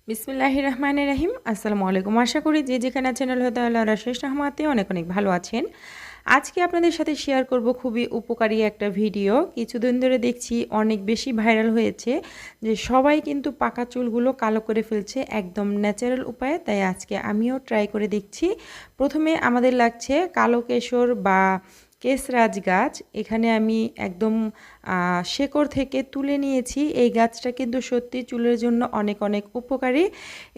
বিসমিল্লাহির রহমানির রহিম। আসসালামু আলাইকুম। আশা করি যে যেখানে আছেন আল্লাহ তাআলার অশেষ রহমতে অনেক অনেক ভালো আছেন। আজকে আপনাদের সাথে শেয়ার করব খুবই উপকারী একটা ভিডিও। কিছুদিন ধরে দেখছি অনেক বেশি ভাইরাল হয়েছে যে সবাই কিন্তু পাকা চুলগুলো কালো করে ফেলছে একদম ন্যাচারাল উপায়ে। তাই আজকে আমিও ট্রাই করে দেখছি। প্রথমে আমাদের লাগছে কালো কেশর বা কেশরাজ গাছ। এখানে আমি একদম শেকড় থেকে তুলে নিয়েছি। এই গাছটা কিন্তু সত্যি চুলের জন্য অনেক অনেক উপকারী।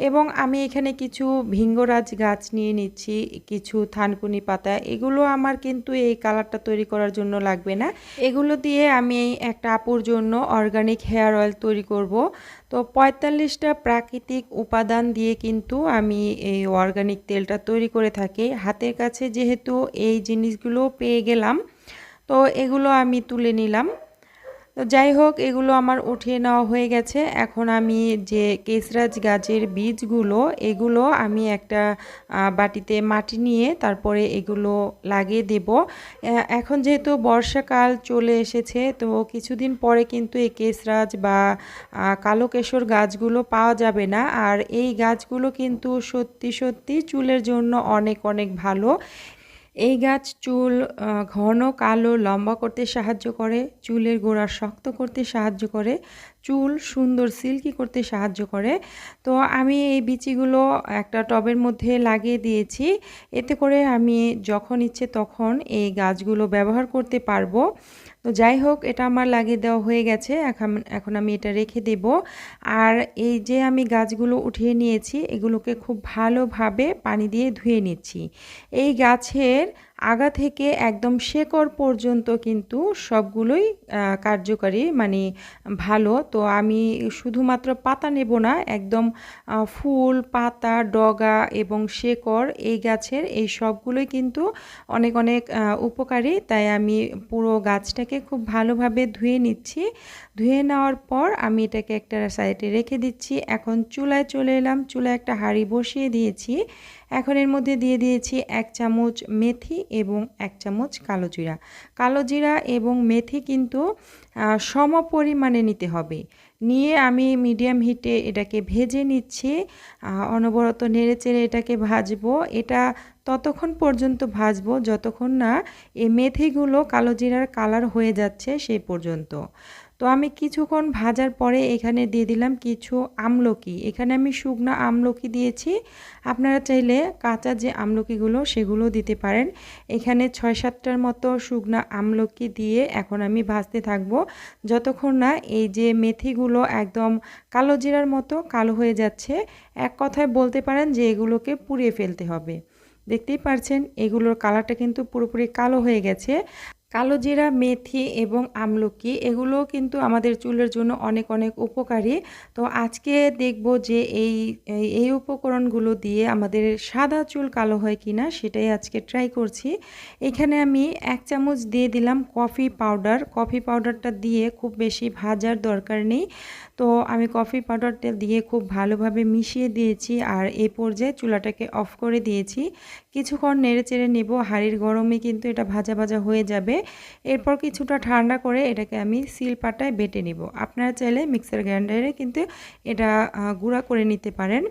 এবং আমি এখানে কিছু ভিঙ্গরাজ গাছ নিয়ে নিচ্ছি, কিছু থানকুনি পাতা। এগুলো আমার কিন্তু এই কালারটা তৈরি করার জন্য লাগবে না। এগুলো দিয়ে আমি একটা আপুর জন্য অর্গানিক হেয়ার অয়েল তৈরি করব। তো ৪৫টা প্রাকৃতিক উপাদান দিয়ে কিন্তু আমি এই অর্গানিক তেলটা তৈরি করে থাকি। হাতের কাছে যেহেতু এই জিনিসগুলো পেয়ে গেলাম, তো এগুলো আমি তুলে নিলাম। তো যাই হোক, এগুলো আমার উঠিয়ে নেওয়া হয়ে গেছে। এখন আমি যে কেশরাজ গাছের বীজগুলো, এগুলো আমি একটা বাটিতে মাটি নিয়ে তারপরে এগুলো লাগিয়ে দেব। এখন যেহেতু বর্ষাকাল চলে এসেছে, তো কিছুদিন পরে কিন্তু এই কেশরাজ বা কালো কেশর গাছগুলো পাওয়া যাবে না। আর এই গাছগুলো কিন্তু সত্যি সত্যি চুলের জন্য অনেক অনেক ভালো। এই গাছ চুল ঘন কালো লম্বা করতে সাহায্য করে, চুলের গোড়া শক্ত করতে সাহায্য করে, চুল সুন্দর সিল্কি করতে সাহায্য করে। তো আমি এই বিচিগুলো একটা টবের মধ্যে লাগিয়ে দিয়েছি। এতে করে আমি যখন ইচ্ছে তখন এই গাছগুলো ব্যবহার করতে পারবো। তো যাই হোক, এটা আমার লাগিয়ে দেওয়া হয়ে গেছে। এখন আমি এটা রেখে দেব। আর এই যে আমি গাছগুলো উঠিয়ে নিয়েছি, এগুলোকে খুব ভালোভাবে পানি দিয়ে ধুয়ে নিচ্ছি। এই গাছের আগা থেকে একদম শেকড় পর্যন্ত কিন্তু সবগুলোই কার্যকারী, মানে ভালো। তো আমি শুধুমাত্র পাতা নেব না, একদম ফুল, পাতা, ডগা এবং শেকড় এই গাছের এই সবগুলোই কিন্তু অনেক অনেক উপকারী। তাই আমি পুরো গাছটাকে খুব ভালোভাবে ধুয়ে নিচ্ছি। ধুয়ে নেওয়ার পর আমি এটাকে একটা সাইডে রেখে দিচ্ছি। এখন চুলায় চলে এলাম। চুলায় একটা হাঁড়ি বসিয়ে দিয়েছি। এখন এর মধ্যে দিয়ে দিয়েছি ১ চামচ মেথি এবং ১ চামচ কালো জিরা। কালো জিরা এবং মেথি কিন্তু সম পরিমাণে নিতে হবে। নিয়ে আমি মিডিয়াম হিটে এটাকে ভেজে নিচ্ছি। অনবরত নেড়েচেড়ে এটাকে ভাজবো। এটা ততক্ষণ পর্যন্ত ভাজবো যতক্ষণ না এই মেথিগুলো কালো জিরার কালার হয়ে যাচ্ছে সেই পর্যন্ত। তো আমি কিছুক্ষণ ভাজার পরে এখানে দিয়ে দিলাম কিছু আমলকি। এখানে আমি শুকনো আমলকি দিয়েছি। আপনারা চাইলে কাঁচা যে আমলকিগুলো সেগুলো দিতে পারেন। এখানে ৬-৭টার মতো শুকনো আমলকি দিয়ে এখন আমি ভাজতে থাকবো যতক্ষণ না এই যে মেথিগুলো একদম কালো জিরার মতো কালো হয়ে যাচ্ছে। এক কথায় বলতে পারেন যে এগুলোকে পুড়িয়ে ফেলতে হবে। দেখতেই পারছেন এগুলোর কালারটা কিন্তু পুরোপুরি কালো হয়ে গেছে। কালো জিরা, মেথি এবং আমলকি এগুলো কিন্তু আমাদের চুলের জন্য অনেক অনেক উপকারী। তো আজকে দেখব যে এই উপকরণগুলো দিয়ে আমাদের সাদা চুল কালো হয় কিনা সেটাই আজকে ট্রাই করছি। এখানে আমি ১ চামচ দিয়ে দিলাম কফি পাউডার। কফি পাউডারটা দিয়ে খুব বেশি ভাজার দরকার নেই। তো আমি কফি পাউডারটা দিয়ে খুব ভালোভাবে মিশিয়ে দিয়েছি আর এই পর্যায়ে চুলাটাকে অফ করে দিয়েছি। কিছুক্ষণ নেড়েচেড়ে নেব। হাঁড়ির গরমে কিন্তু এটা ভাজা ভাজা হয়ে যাবে। এরপর কিছুটা ঠান্ডা করে এটাকে আমি শিলপাটায় বেটে নিব। আপনারা চাইলে মিক্সার গ্রাইন্ডারে কিন্তু এটা গুঁড়া করে নিতে পারেন।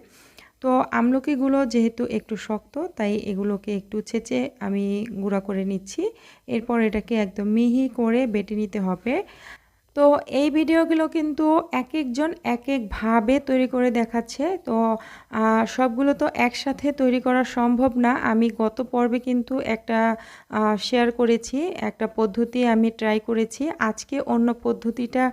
তো আমলকিগুলো যেহেতু একটু শক্ত, তাই এগুলোকে একটু ছেঁচে আমি গুঁড়া করে নিচ্ছি। এরপর এটাকে একদম মিহি করে বেটে নিতে হবে। তো এই ভিডিওগুলো কিন্তু একেকজন একেকভাবে তৈরি করে দেখাচ্ছে। তো সবগুলো তো একসাথে তৈরি করা সম্ভব না। আমি গত পর্বে কিন্তু একটা শেয়ার করেছি, একটা পদ্ধতি আমি ট্রাই করেছি। আজকে অন্য পদ্ধতিটা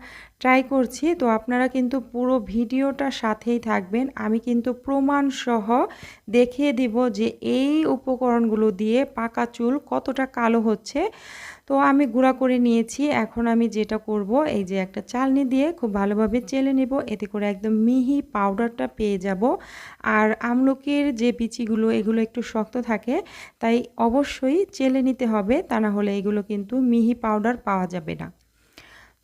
ট্রাই করছি। তো আপনারা কিন্তু পুরো ভিডিওটা সাথেই থাকবেন। আমি কিন্তু প্রমাণসহ দেখিয়ে দিব যে এই উপকরণগুলো দিয়ে পাকা চুল কতটা কালো হচ্ছে। তো আমি গুঁড়া করে নিয়েছি। এখন আমি যেটা করব, এই যে একটা চালনি দিয়ে খুব ভালোভাবে চেলে নেব। এতে করে একদম মিহি পাউডারটা পেয়ে যাব। আর আমলকির যে বিচিগুলো এগুলো একটু শক্ত থাকে, তাই অবশ্যই চেলে নিতে হবে, তা না হলে এগুলো কিন্তু মিহি পাউডার পাওয়া যাবে না।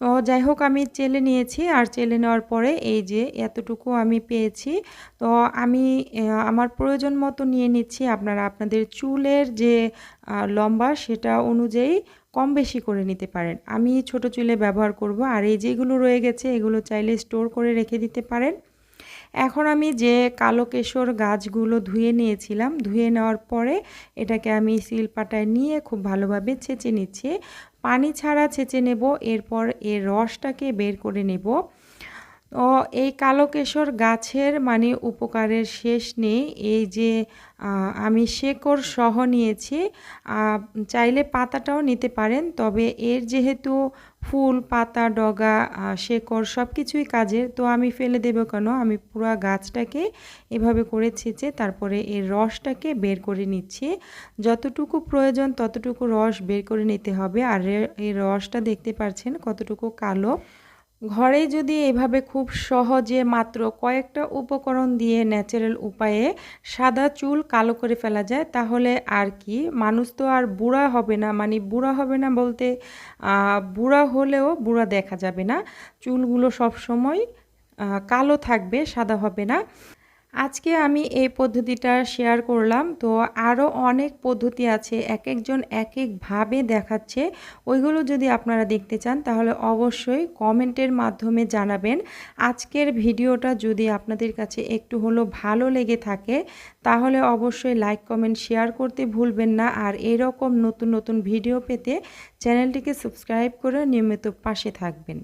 তো যাই হোক, আমি চেলে নিয়েছি। আর চেলে নেওয়ার পরে এই যে এতটুকু আমি পেয়েছি। তো আমি আমার প্রয়োজন মতো নিয়ে নিচ্ছি। আপনারা আপনাদের চুলের যে লম্বা সেটা অনুযায়ী কম বেশি করে নিতে পারেন। আমি ছোট চুলে ব্যবহার করব। আর এই যেগুলো রয়ে গেছে এগুলো চাইলে স্টোর করে রেখে দিতে পারেন। এখন আমি যে কালো কেশর গাছগুলো ধুয়ে নিয়েছিলাম, ধুয়ে নেওয়ার পরে এটাকে আমি শিলপাটায় নিয়ে খুব ভালোভাবে ছেঁচে নিচ্ছি। পানি ছাড়া ছেঁচে নেব, এরপর এর রসটাকে বের করে নেব। ও এই কালো কেশর গাছের মানে উপকারের শেষ নেই। এই যে আমি শেকড় সহ নিয়েছি, চাইলে পাতাটাও নিতে পারেন, তবে এর যেহেতু ফুল, পাতা, ডগা, শেকড় সব কিছুই কাজের, তো আমি ফেলে দেবো কেন, আমি পুরো গাছটাকে এভাবে করে ছেঁচে তারপরে এর রসটাকে বের করে নিচ্ছি। যতটুকু প্রয়োজন ততটুকু রস বের করে নিতে হবে। আর এই রসটা দেখতে পাচ্ছেন কতটুকু কালো। ঘরে যদি এভাবে খুব সহজে মাত্র কয়েকটা উপকরণ দিয়ে ন্যাচারাল উপায়ে সাদা চুল কালো করে ফেলা যায়, তাহলে আর কি, মানুষ তো আর বুড়া হবে না, মানে বুড়া হবে না বলতে বুড়া হলেও বুড়া দেখা যাবে না, চুলগুলো সব সময় কালো থাকবে, সাদা হবে না। আজকে আমি এই পদ্ধতিটা শেয়ার করলাম। তো আরও অনেক পদ্ধতি আছে, এক একজন এক একভাবে দেখাচ্ছে। ওইগুলো যদি আপনারা দেখতে চান তাহলে অবশ্যই কমেন্টের মাধ্যমে জানাবেন। আজকের ভিডিওটা যদি আপনাদের কাছে একটু হলেও ভালো লেগে থাকে তাহলে অবশ্যই লাইক, কমেন্ট, শেয়ার করতে ভুলবেন না। আর এরকম নতুন নতুন ভিডিও পেতে চ্যানেলটিকে সাবস্ক্রাইব করে নিয়মিত পাশে থাকবেন।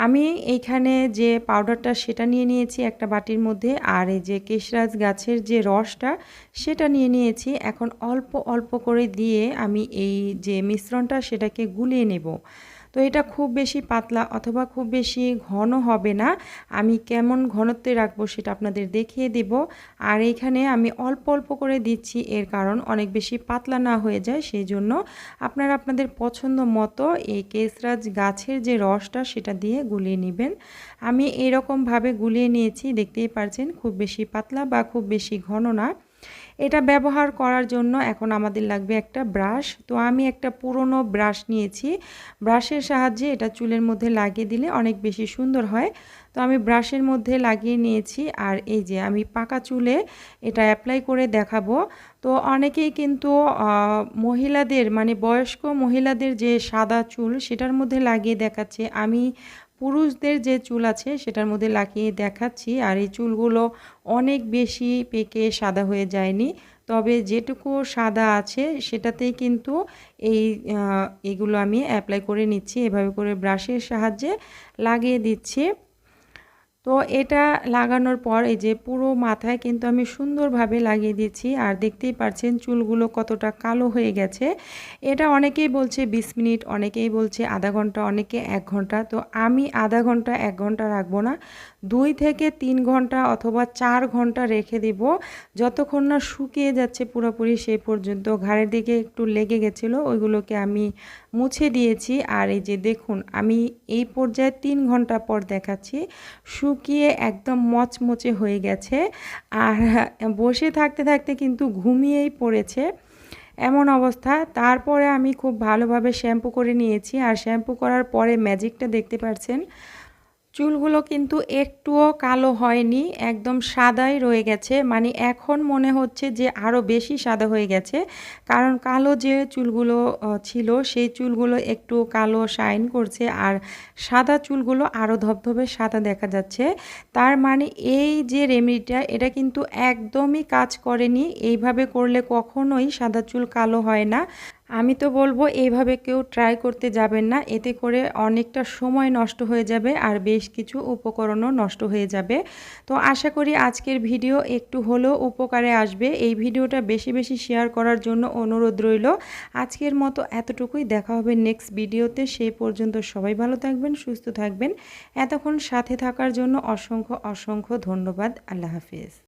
আমি এইখানে যে পাউডারটা সেটা নিয়ে নিয়েছি একটা বাটির মধ্যে, আর এই যে কেশরাজ গাছের যে রসটা সেটা নিয়ে নিয়েছি। এখন অল্প অল্প করে দিয়ে আমি এই যে মিশ্রণটা সেটাকে গুলিয়ে নেব। তো এটা খুব বেশি পাতলা অথবা খুব বেশি ঘন হবে না, আমি কেমন ঘনত্বে রাখবো সেটা আপনাদের দেখিয়ে দেব। আর এইখানে আমি অল্প অল্প করে দিচ্ছি, এর কারণ অনেক বেশি পাতলা না হয়ে যায়, সেই জন্য আপনারা আপনাদের পছন্দ মতো এই কেশরাজ গাছের যে রসটা সেটা দিয়ে গুলিয়ে নেবেন। আমি এরকমভাবে গুলিয়ে নিয়েছি, দেখতেই পারছেন, খুব বেশি পাতলা বা খুব বেশি ঘন না। এটা ব্যবহার করার জন্য এখন আমাদের লাগবে একটা ব্রাশ। তো আমি একটা পুরনো ব্রাশ নিয়েছি, ব্রাশের সাহায্যে এটা চুলের মধ্যে লাগিয়ে দিলে অনেক বেশি সুন্দর হয়। তো আমি ব্রাশের মধ্যে লাগিয়ে নিয়েছি, আর এই যে আমি পাকা চুলে এটা অ্যাপ্লাই করে দেখাবো। তো অনেকেই কিন্তু মহিলাদের মানে বয়স্ক মহিলাদের যে সাদা চুল সেটার মধ্যে লাগিয়ে দেখাচ্ছে, আমি পুরুষদের যে চুল আছে সেটার মধ্যে লাগিয়ে দেখাচ্ছি। আর এই চুলগুলো অনেক বেশি পেকে সাদা হয়ে যায়নি, তবে যেটুকু সাদা আছে সেটাতেই কিন্তু এইগুলো আমি অ্যাপ্লাই করে নিচ্ছি, এভাবে করে ব্রাশের সাহায্যে লাগিয়ে দিচ্ছি। তো এটা লাগানোর পর এই যে পুরো মাথায় কিন্তু আমি সুন্দরভাবে লাগিয়ে দিচ্ছি, আর দেখতেই পাচ্ছেন চুলগুলো কতটা কালো হয়ে গেছে। এটা অনেকেই বলছে 20 মিনিট, অনেকেই বলছে আধা ঘন্টা, অনেকে 1 ঘন্টা। তো আমি আধা ঘন্টা 1 ঘন্টা রাখবো না, 2 থেকে 3 ঘন্টা অথবা 4 ঘন্টা রেখে দেব, যতক্ষণ না শুকিয়ে যাচ্ছে পুরোপুরি সেই পর্যন্ত। ঘাড়ের দিকে একটু লেগে গেছিলো, ওইগুলোকে আমি মুছে দিয়েছি। আর এই যে দেখুন আমি এই পর্যায়ে 3 ঘন্টা পর দেখাচ্ছি, শুকিয়ে একদম মচমচে হয়ে গেছে, আর বসে থাকতে থাকতে কিন্তু ঘুমিয়েই পড়েছে এমন অবস্থা। তারপরে আমি খুব ভালোভাবে শ্যাম্পু করে নিয়েছি, আর শ্যাম্পু করার পরে ম্যাজিকটা দেখতে পাচ্ছেন, চুলগুলো কিন্তু একটুও কালো হয়নি, একদম সাদাই রয়ে গেছে। মানে এখন মনে হচ্ছে যে আরও বেশি সাদা হয়ে গেছে, কারণ কালো যে চুলগুলো ছিল সেই চুলগুলো একটু কালো শাইন করছে, আর সাদা চুলগুলো আরও ধবধবে সাদা দেখা যাচ্ছে। তার মানে এই যে রেমেডিটা এটা কিন্তু একদমই কাজ করেনি, এইভাবে করলে কখনোই সাদা চুল কালো হয় না। আমি তো বলবো এইভাবে কেউ ট্রাই করতে যাবেন না, এতে করে অনেকটা সময় নষ্ট হয়ে যাবে আর বেশ কিছু উপকরণও নষ্ট হয়ে যাবে। তো আশা করি আজকের ভিডিও একটু হলেও উপকারে আসবে। এই ভিডিওটা বেশি বেশি শেয়ার করার জন্য অনুরোধ রইল। আজকের মতো এতটুকুই, দেখা হবে নেক্সট ভিডিওতে। সেই পর্যন্ত সবাই ভালো থাকবেন, সুস্থ থাকবেন। এতক্ষণ সাথে থাকার জন্য অসংখ্য অসংখ্য ধন্যবাদ। আল্লাহ হাফিজ।